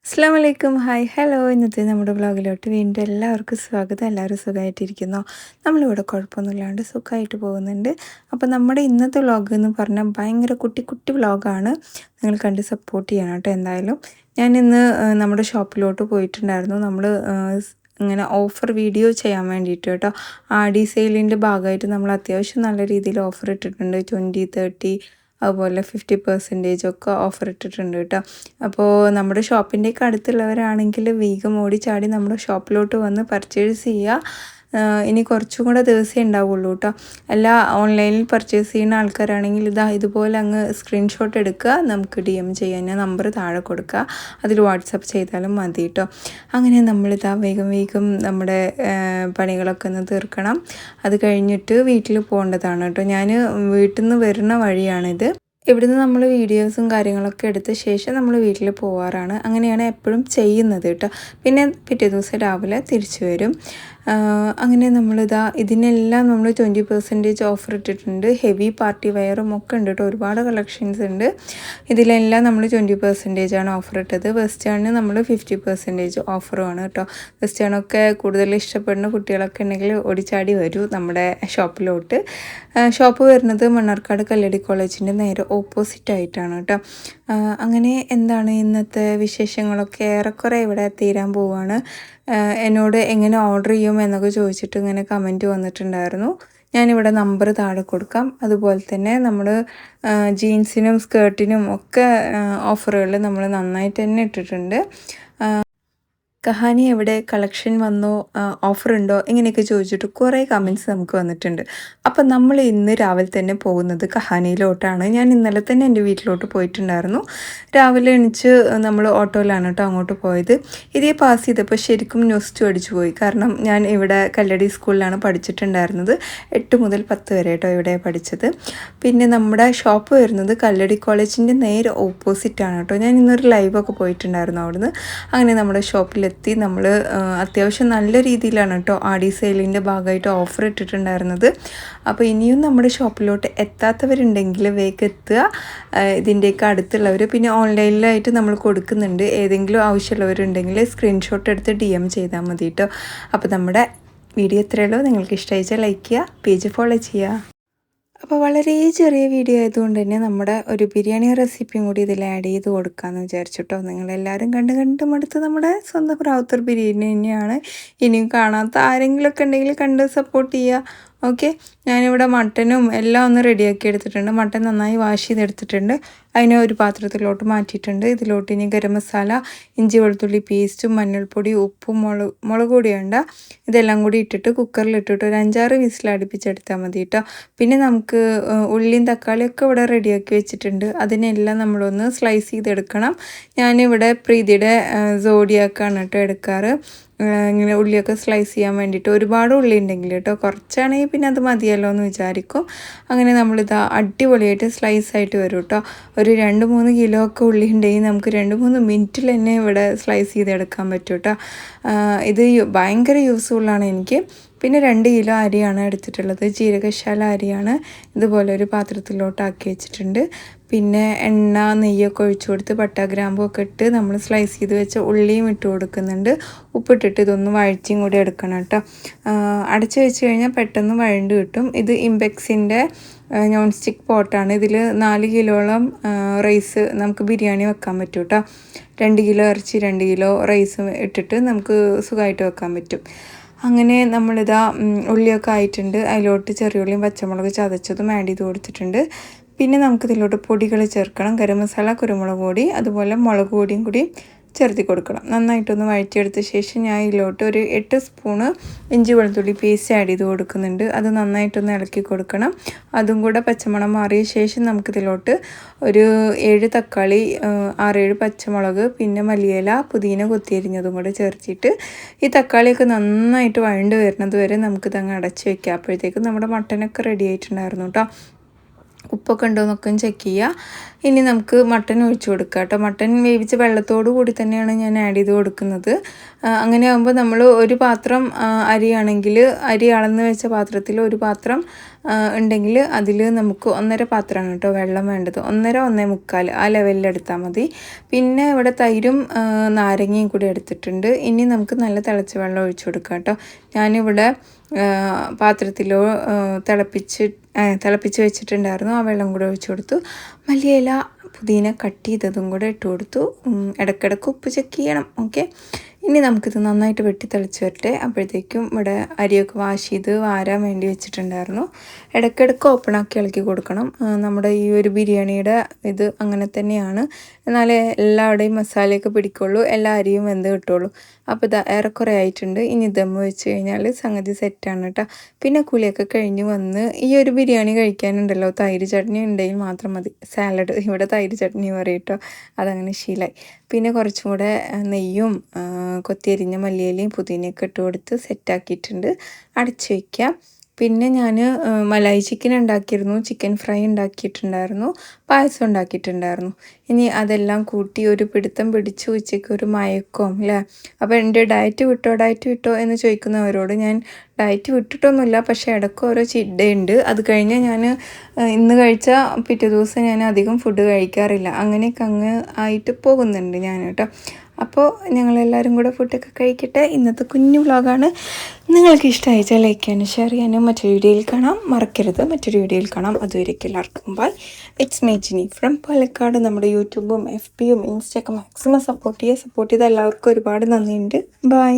അസ്സലാമലൈക്കും. Hi hello. ഇന്നത്തെ നമ്മുടെ വ്ളോഗിലോട്ട് വീണ്ടും എല്ലാവർക്കും സ്വാഗതം. എല്ലാവരും സുഖമായിട്ടിരിക്കുന്നോ? നമ്മളിവിടെ കുഴപ്പമൊന്നുമില്ലാണ്ട് സുഖമായിട്ട് പോകുന്നുണ്ട്. അപ്പോൾ നമ്മുടെ ഇന്നത്തെ വ്ളോഗ് എന്ന് പറഞ്ഞാൽ ഭയങ്കര കുട്ടി കുട്ടി വ്ളോഗാണ്. നിങ്ങൾ കണ്ട് സപ്പോർട്ട് ചെയ്യണം കേട്ടോ. എന്തായാലും ഞാനിന്ന് നമ്മുടെ ഷോപ്പിലോട്ട് പോയിട്ടുണ്ടായിരുന്നു. നമ്മൾ ഇങ്ങനെ ഓഫർ വീഡിയോ ചെയ്യാൻ വേണ്ടിയിട്ട് കേട്ടോ. ആടി സെയിലിൻ്റെ ഭാഗമായിട്ട് നമ്മൾ അത്യാവശ്യം നല്ല രീതിയിൽ ഓഫർ ഇട്ടിട്ടുണ്ട്. 20, 30 അതുപോലെ 50% ഒക്കെ ഓഫർ ഇട്ടിട്ടുണ്ട് കേട്ടോ. അപ്പോൾ നമ്മുടെ ഷോപ്പിൻ്റെയൊക്കെ അടുത്തുള്ളവരാണെങ്കിൽ വേഗം ഓടിച്ചാടി നമ്മുടെ ഷോപ്പിലോട്ട് വന്ന് പർച്ചേസ് ചെയ്യുക. ഇനി കുറച്ചും കൂടെ ദിവസമേ ഉണ്ടാവുള്ളൂ കേട്ടോ. എല്ലാ ഓൺലൈനിൽ പർച്ചേസ് ചെയ്യുന്ന ആൾക്കാരാണെങ്കിൽ ഇതുപോലെ അങ്ങ് സ്ക്രീൻഷോട്ട് എടുക്കുക, നമുക്ക് DM ചെയ്യാൻ ഞാൻ നമ്പർ താഴെ കൊടുക്കുക, അതിൽ വാട്സപ്പ് ചെയ്താലും മതി കേട്ടോ. അങ്ങനെ വേഗം വേഗം നമ്മുടെ പണികളൊക്കെ ഒന്ന് തീർക്കണം. അത് കഴിഞ്ഞിട്ട് വീട്ടിൽ പോകേണ്ടതാണ് കേട്ടോ. ഞാൻ വീട്ടിൽ നിന്ന് വരുന്ന വഴിയാണിത്. ഇവിടുന്ന് നമ്മൾ വീഡിയോസും കാര്യങ്ങളൊക്കെ എടുത്ത ശേഷം നമ്മൾ വീട്ടിൽ പോവാറാണ്. അങ്ങനെയാണ് എപ്പോഴും ചെയ്യുന്നത് കേട്ടോ. പിന്നെ പിറ്റേ ദിവസം രാവിലെ തിരിച്ചു വരും. അങ്ങനെ ഇതിനെല്ലാം നമ്മൾ 20% ഓഫർ ഇട്ടിട്ടുണ്ട്. ഹെവി പാർട്ടി വെയറും ഒക്കെ ഉണ്ട് കേട്ടോ. ഒരുപാട് കളക്ഷൻസ് ഉണ്ട്. ഇതിലെല്ലാം നമ്മൾ 20% ഓഫർ ഇട്ടത്. വെസ്റ്റേണിന് നമ്മൾ 50% ഓഫറുമാണ് കേട്ടോ. വെസ്റ്റേണൊക്കെ കൂടുതൽ ഇഷ്ടപ്പെടുന്ന കുട്ടികളൊക്കെ ഉണ്ടെങ്കിൽ ഓടിച്ചാടി വരൂ നമ്മുടെ ഷോപ്പിലോട്ട്. ഷോപ്പ് വരുന്നത് മണ്ണാർക്കാട് കല്ലടി കോളേജിൻ്റെ നേരെ ഓപ്പോസിറ്റ് ആയിട്ടാണ് കേട്ടോ. അങ്ങനെ ഇന്നത്തെ വിശേഷങ്ങളൊക്കെ ഏറെക്കുറെ ഇവിടെ തീരാൻ പോവുകയാണ്. എന്നോട് എങ്ങനെ ഓർഡർ ചെയ്യും എന്നൊക്കെ ചോദിച്ചിട്ട് ഇങ്ങനെ കമൻറ്റ് വന്നിട്ടുണ്ടായിരുന്നു. ഞാനിവിടെ നമ്പർ താഴെ കൊടുക്കാം. അതുപോലെ തന്നെ നമ്മൾ ജീൻസിനും സ്കേർട്ടിനും ഒക്കെ ഓഫറുകൾ നമ്മൾ നന്നായിട്ട് തന്നെ ഇട്ടിട്ടുണ്ട്. കഹാനി എവിടെ, കളക്ഷൻ വന്നോ, ഓഫർ ഉണ്ടോ, ഇങ്ങനെയൊക്കെ ചോദിച്ചിട്ട് കുറേ കമൻറ്റ്സ് നമുക്ക് വന്നിട്ടുണ്ട്. അപ്പം നമ്മൾ ഇന്ന് രാവിലെ തന്നെ പോകുന്നത് കഹാനിയിലോട്ടാണ്. ഞാൻ ഇന്നലെ തന്നെ എൻ്റെ വീട്ടിലോട്ട് പോയിട്ടുണ്ടായിരുന്നു. രാവിലെ എണീച്ച് നമ്മൾ ഓട്ടോയിലാണ് കേട്ടോ അങ്ങോട്ട് പോയത്. ഇതേ പാസ് ചെയ്തപ്പോൾ ശരിക്കും നൊസ്റ്റു അടിച്ചു പോയി. കാരണം ഞാൻ ഇവിടെ കല്ലടി സ്കൂളിലാണ് പഠിച്ചിട്ടുണ്ടായിരുന്നത്. 8 മുതൽ 10 വരെ കേട്ടോ ഇവിടെ പഠിച്ചത്. പിന്നെ നമ്മുടെ ഷോപ്പ് വരുന്നത് കല്ലടി കോളേജിൻ്റെ നേരെ ഓപ്പോസിറ്റാണ് കേട്ടോ. ഞാൻ ഇന്നൊരു ലൈവൊക്കെ പോയിട്ടുണ്ടായിരുന്നു അവിടുന്ന്. അങ്ങനെ നമ്മുടെ ഷോപ്പിലെത്തി നമ്മൾ അത്യാവശ്യം നല്ല രീതിയിലാണ് കേട്ടോ ആടി സെയിലിൻ്റെ ഭാഗമായിട്ട് ഓഫർ ഇട്ടിട്ടുണ്ടായിരുന്നത്. അപ്പോൾ ഇനിയും നമ്മുടെ ഷോപ്പിലോട്ട് എത്താത്തവരുണ്ടെങ്കിൽ വേഗം എത്തുക. ഇതിൻ്റെയൊക്കെ അടുത്തുള്ളവർ പിന്നെ ഓൺലൈനിലായിട്ട് നമ്മൾ കൊടുക്കുന്നുണ്ട്. ഏതെങ്കിലും ആവശ്യമുള്ളവരുണ്ടെങ്കിൽ സ്ക്രീൻഷോട്ട് എടുത്ത് DM ചെയ്താൽ മതി കേട്ടോ. അപ്പോൾ നമ്മുടെ വീഡിയോ എത്രയുള്ളൂ. നിങ്ങൾക്ക് ഇഷ്ടമായിച്ചാൽ ലൈക്ക് ചെയ്യുക, പേജ് ഫോളോ ചെയ്യുക. അപ്പോൾ വളരെ ചെറിയ വീഡിയോ ആയതുകൊണ്ട് തന്നെ നമ്മുടെ ഒരു ബിരിയാണി റെസിപ്പിയും കൂടി ഇതിൽ ആഡ് ചെയ്ത് കൊടുക്കാമെന്ന് വിചാരിച്ചിട്ടോ. നിങ്ങളെല്ലാവരും കണ്ട് മടുത്ത് നമ്മുടെ സ്വന്തം റാവുത്തർ ബിരിയാണി തന്നെയാണ്. ഇനിയും കാണാത്ത ആരെങ്കിലുമൊക്കെ ഉണ്ടെങ്കിൽ കണ്ട് സപ്പോർട്ട് ചെയ്യുക. ഓക്കെ, ഞാനിവിടെ മട്ടനും എല്ലാം ഒന്ന് റെഡിയാക്കി എടുത്തിട്ടുണ്ട്. മട്ടൻ നന്നായി വാഷ് ചെയ്തെടുത്തിട്ടുണ്ട്. അതിനെ ഒരു പാത്രത്തിലോട്ട് മാറ്റിയിട്ടുണ്ട്. ഇതിലോട്ട് ഇനി ഗരം മസാല, ഇഞ്ചി വെളുത്തുള്ളി പേസ്റ്റും മഞ്ഞൾപ്പൊടി, ഉപ്പും മുളക് പൊടി വേണ്ട, ഇതെല്ലാം കൂടി ഇട്ടിട്ട് കുക്കറിലിട്ടിട്ട് ഒരു 5-6 വിസിൽ അടുപ്പിച്ചെടുത്താൽ മതി കേട്ടോ. പിന്നെ നമുക്ക് ഉള്ളിയും തക്കാളിയൊക്കെ ഇവിടെ റെഡിയാക്കി വെച്ചിട്ടുണ്ട്. അതിനെല്ലാം നമ്മളൊന്ന് സ്ലൈസ് ചെയ്തെടുക്കണം. ഞാനിവിടെ പ്രീതിയുടെ സോഡിയാക്കാണ് കേട്ടോ എടുക്കാറ്. ഇങ്ങനെ ഉള്ളിയൊക്കെ സ്ലൈസ് ചെയ്യാൻ വേണ്ടിയിട്ട്. ഒരുപാട് ഉള്ളി ഉണ്ടെങ്കിൽ കേട്ടോ, കുറച്ചാണെങ്കിൽ പിന്നെ അത് മതിയല്ലോ എന്ന് വിചാരിക്കും. അങ്ങനെ അടിപൊളിയായിട്ട് സ്ലൈസ് ആയിട്ട് വരും കേട്ടോ. ഒരു 2-3 കിലോ ഒക്കെ ഉള്ളി ഉണ്ടെങ്കിൽ നമുക്ക് 2-3 മിനിറ്റിൽ തന്നെ ഇവിടെ സ്ലൈസ് ചെയ്തെടുക്കാൻ പറ്റും കേട്ടോ. ഇത് ഭയങ്കര യൂസ്ഫുള്ളാണ് എനിക്ക്. പിന്നെ 2 കിലോ അരിയാണ് എടുത്തിട്ടുള്ളത്. ജീരകശാല അരിയാണ്. ഇതുപോലെ ഒരു പാത്രത്തിലോട്ടാക്കി വെച്ചിട്ടുണ്ട്. പിന്നെ എണ്ണ, നെയ്യൊക്കെ ഒഴിച്ചു കൊടുത്ത് പട്ട ഗ്രാമ്പും ഒക്കെ ഇട്ട് നമ്മൾ സ്ലൈസ് ചെയ്ത് വെച്ച ഉള്ളിയും ഇട്ട് കൊടുക്കുന്നുണ്ട്. ഉപ്പിട്ടിട്ട് ഇതൊന്ന് വഴറ്റിയും കൂടി എടുക്കണം കേട്ടോ. അടച്ചു വെച്ച് കഴിഞ്ഞാൽ പെട്ടെന്ന് വഴണ്ട് കിട്ടും. ഇത് ഇംപെക്സിൻ്റെ നോൺ സ്റ്റിക്ക് പോട്ടാണ്. ഇതിൽ 4 കിലോളം റൈസ് നമുക്ക് ബിരിയാണി വെക്കാൻ പറ്റും കേട്ടോ. 2 കിലോ ഇറച്ചി, 2 കിലോ റൈസ് ഇട്ടിട്ട് നമുക്ക് സുഖമായിട്ട് വെക്കാൻ പറ്റും. അങ്ങനെ ഉള്ളിയൊക്കെ ആയിട്ടുണ്ട്. അതിലോട്ട് ചെറിയുള്ളിയും പച്ചമുളക് ചതച്ചതും ആഡ് ചെയ്ത് കൊടുത്തിട്ടുണ്ട്. പിന്നെ നമുക്കിതിലോട്ട് പൊടികൾ ചേർക്കണം. ഗരം മസാല, കുരുമുളക് പൊടി, അതുപോലെ മുളക് പൊടിയും കൂടി ചേർത്തി കൊടുക്കണം. നന്നായിട്ടൊന്ന് വഴറ്റിയെടുത്ത ശേഷം ഞാൻ ഇതിലോട്ട് ഒരു 8 സ്പൂണ് ഇഞ്ചി വെളുത്തുള്ളി പേസ്റ്റ് ആഡ് ചെയ്ത് കൊടുക്കുന്നുണ്ട്. അത് നന്നായിട്ടൊന്ന് ഇളക്കി കൊടുക്കണം. അതും കൂടെ പച്ചമണം മാറിയ ശേഷം നമുക്കിതിലോട്ട് ഒരു 7 തക്കാളി, 6-7 പച്ചമുളക്, പിന്നെ മല്ലിയില, പുതിന കൊത്തിയരിഞ്ഞതും കൂടെ ചേർത്തിട്ട് ഈ തക്കാളിയൊക്കെ നന്നായിട്ട് വഴണ്ട് വരുന്നത് വരെ നമുക്കിതങ്ങ് അടച്ച് വയ്ക്കാം. അപ്പോഴത്തേക്കും നമ്മുടെ മട്ടനൊക്കെ റെഡി ആയിട്ടുണ്ടായിരുന്നു കേട്ടോ. ഉപ്പൊക്കെ ഉണ്ടോ എന്നൊക്കെ ചെക്ക് ചെയ്യുക. ഇനി നമുക്ക് മട്ടൻ ഒഴിച്ച് കൊടുക്കുക കേട്ടോ. മട്ടൻ വേവിച്ച വെള്ളത്തോടു കൂടി തന്നെയാണ് ഞാൻ ആഡ് ചെയ്ത് കൊടുക്കുന്നത്. അങ്ങനെ ആകുമ്പോൾ നമ്മൾ ഒരു പാത്രം അരിയാണെങ്കിൽ അരി അളന്ന് വെച്ച പാത്രത്തിൽ ഒരു പാത്രം ഉണ്ടെങ്കിൽ അതിൽ നമുക്ക് 1.5 പാത്രമാണ് കേട്ടോ വെള്ളം വേണ്ടത്. 1.5 ആ ലെവലിലെടുത്താൽ മതി. പിന്നെ ഇവിടെ തൈരും നാരങ്ങയും കൂടി എടുത്തിട്ടുണ്ട്. ഇനി നമുക്ക് നല്ല തിളച്ച വെള്ളം ഒഴിച്ചു കൊടുക്കാം കേട്ടോ. ഞാനിവിടെ പാത്രത്തിലോ തിളപ്പിച്ച് വെച്ചിട്ടുണ്ടായിരുന്നു. ആ വെള്ളം കൂടെ ഒഴിച്ചു കൊടുത്തു. മല്ലിയില പുതിന കട്ട് ചെയ്തതും കൂടെ ഇട്ട് കൊടുത്തു. ഇടയ്ക്കിടയ്ക്ക് ഉപ്പ് ചെക്ക് ചെയ്യണം. ഓക്കെ, ഇനി നമുക്കിത് നന്നായിട്ട് വെട്ടി തിളച്ച് വരട്ടെ. അപ്പോഴത്തേക്കും ഇവിടെ അരിയൊക്കെ വാഷ് ചെയ്ത് വാരാൻ വേണ്ടി വെച്ചിട്ടുണ്ടായിരുന്നു. ഇടയ്ക്കിടയ്ക്ക് ഓപ്പണാക്കി ഇളക്കി കൊടുക്കണം. നമ്മുടെ ഈ ഒരു ബിരിയാണിയുടെ ഇത് അങ്ങനെ തന്നെയാണ്. എന്നാലേ എല്ലാവരുടെയും മസാലയൊക്കെ പിടിക്കുള്ളൂ, എല്ലാ അരിയും വെന്ത് കിട്ടുള്ളൂ. അപ്പോൾ ഇത് ഏറെക്കുറെ ആയിട്ടുണ്ട്. ഇനി ദമ്മ് വെച്ച് കഴിഞ്ഞാൽ സംഗതി സെറ്റാണ് കേട്ടോ. പിന്നെ കുളിയൊക്കെ കഴിഞ്ഞ് വന്ന് ഈ ഒരു ബിരിയാണി കഴിക്കാനുണ്ടല്ലോ, തൈര് ചട്നി ഉണ്ടെങ്കിൽ മാത്രം മതി. സാലഡ്, ഇവിടെ തൈര് ചട്നി പറയും കേട്ടോ, അതങ്ങനെ ശീലമായി. പിന്നെ കുറച്ചും കൂടെ നെയ്യും കൊത്തിയരിഞ്ഞ മല്ലിയിലയും പുതിനയൊക്കെ ഇട്ട് കൊടുത്ത് സെറ്റാക്കിയിട്ടുണ്ട്. അടച്ച് വയ്ക്കാം. പിന്നെ ഞാൻ മലായി ചിക്കൻ ഉണ്ടാക്കിയിരുന്നു, ചിക്കൻ ഫ്രൈ ഉണ്ടാക്കിയിട്ടുണ്ടായിരുന്നു, പായസം ഉണ്ടാക്കിയിട്ടുണ്ടായിരുന്നു. ഇനി അതെല്ലാം കൂട്ടി ഒരു പിടുത്തം പിടിച്ചു ഉച്ചയ്ക്ക് ഒരു മയക്കം അല്ലേ. അപ്പോൾ എൻ്റെ ഡയറ്റ് വിട്ടോ എന്ന് ചോദിക്കുന്നവരോട് ഞാൻ ഡയറ്റ് വിട്ടിട്ടൊന്നുമില്ല, പക്ഷേ ഇടയ്ക്ക് ഓരോ ചിട്ടയുണ്ട്. അത് കഴിഞ്ഞ് ഞാൻ ഇന്ന് കഴിച്ച പിറ്റേ ദിവസം ഞാൻ അധികം ഫുഡ് കഴിക്കാറില്ല. അങ്ങനെയൊക്കെ അങ്ങ് ആയിട്ട് പോകുന്നുണ്ട് ഞാൻ കേട്ടോ. അപ്പോൾ ഞങ്ങളെല്ലാവരും കൂടെ ഫുഡൊക്കെ കഴിക്കട്ടെ. ഇന്നത്തെ കുഞ്ഞു വ്ളോഗാണ്. നിങ്ങൾക്ക് ഇഷ്ടമായിച്ചാൽ ലൈക്ക് ചെയ്യാനും ഷെയർ ചെയ്യാനും മറ്റൊരു വീഡിയോയിൽ കാണാം മറക്കരുത്. മറ്റൊരു വീഡിയോയിൽ കാണാം. അതുവരേക്കും എല്ലാവർക്കും bye. It's me Jini from Palakkad. നമ്മുടെ യൂട്യൂബും FBയും ഇൻസ്റ്റയൊക്കെ മാക്സിമം സപ്പോർട്ട് ചെയ്ത് എല്ലാവർക്കും ഒരുപാട് നന്ദിയുണ്ട്. ബൈ.